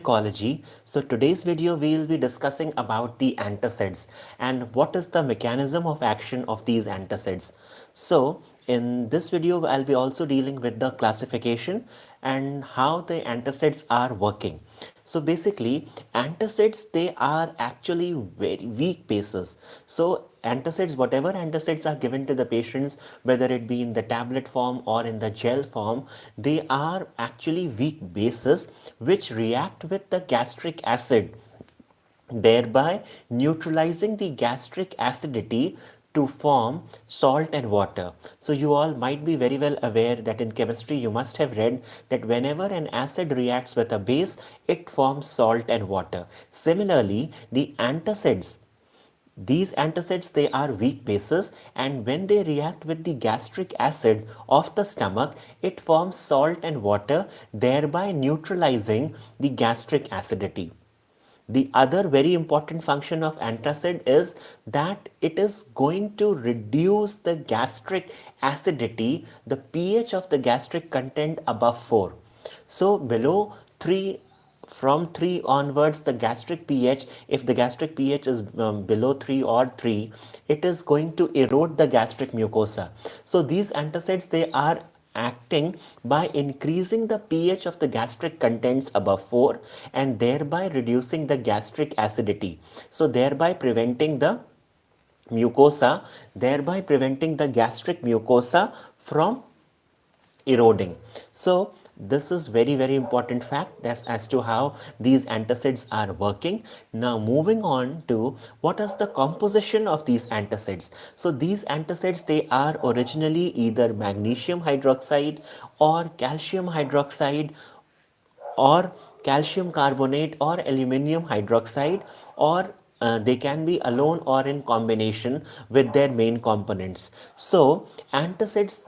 pharmacology. So today's video we will be discussing about the antacids and what is the mechanism of action of these antacids. So in this video I'll be also dealing with the classification and how the antacids are working. So basically antacids, they are actually very weak bases. So antacids, whatever antacids are given to the patients, whether it be in the tablet form or in the gel form, they are actually weak bases which react with the gastric acid, thereby neutralizing the gastric acidity to form salt and water. So you all might be very well aware that in chemistry you must have read that whenever an acid reacts with a base, it forms salt and water. Similarly, the antacids, these antacids, they are weak bases, and when they react with the gastric acid of the stomach, it forms salt and water, thereby neutralizing the gastric acidity. The other very important function of antacid is that it is going to reduce the gastric acidity, the pH of the gastric content above 4. So below 3, from 3 onwards, the gastric pH, if the gastric pH is below 3 or 3, it is going to erode the gastric mucosa. So these antacids, they are acting by increasing the pH of the gastric contents above 4 and thereby reducing the gastric acidity. So thereby preventing the mucosa, thereby preventing the gastric mucosa from eroding. So this is very important fact that's as to how these antacids are working. Now moving on to what is the composition of these antacids. So these antacids, they are originally either magnesium hydroxide or calcium hydroxide or calcium carbonate or aluminum hydroxide, or they can be alone or in combination with their main components. So antacids,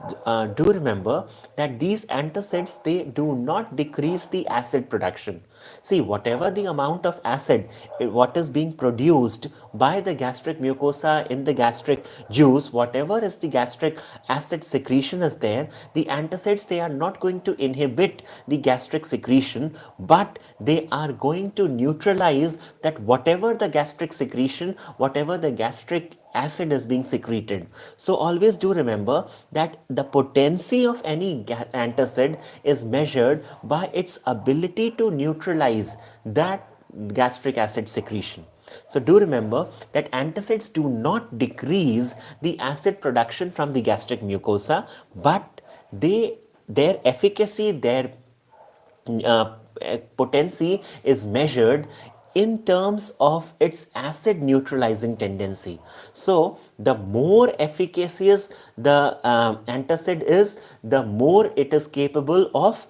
do remember that these antacids, they do not decrease the acid production. See, whatever the amount of acid what is being produced by the gastric mucosa in the gastric juice, whatever is the gastric acid secretion is there, the antacids, they are not going to inhibit the gastric secretion, but they are going to neutralize that whatever the gastric secretion, whatever the gastric acid is being secreted. So always do remember that the potency of any antacid is measured by its ability to neutralize that gastric acid secretion. So do remember that antacids do not decrease the acid production from the gastric mucosa, but their efficacy, their uh, potency is measured in terms of its acid neutralizing tendency. So the more efficacious the antacid is, the more it is capable of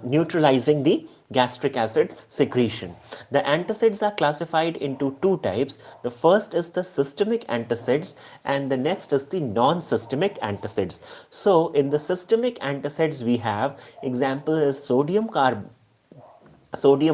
neutralizing the gastric acid secretion. The antacids are classified into two types. The first is the systemic antacids and the next is the non-systemic antacids. So in the systemic antacids, we have example is sodium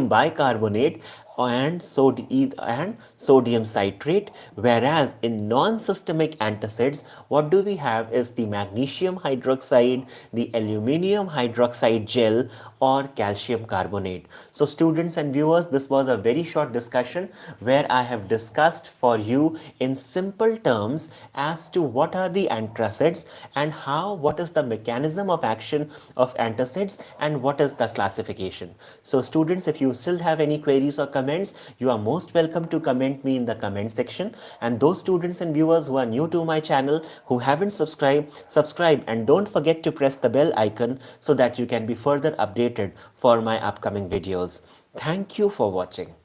bicarbonate and sodium citrate, whereas in non-systemic antacids, what do we have is the magnesium hydroxide, the aluminum hydroxide gel, or calcium carbonate. So students and viewers, this was a very short discussion where I have discussed for you in simple terms as to what are the antacids and what is the mechanism of action of antacids and what is the classification. So students, if you still have any queries or comments, you are most welcome to comment me in the comment section. And those students and viewers who are new to my channel, who haven't subscribed, subscribe, and don't forget to press the bell icon so that you can be further updated for my upcoming videos. Thank you for watching.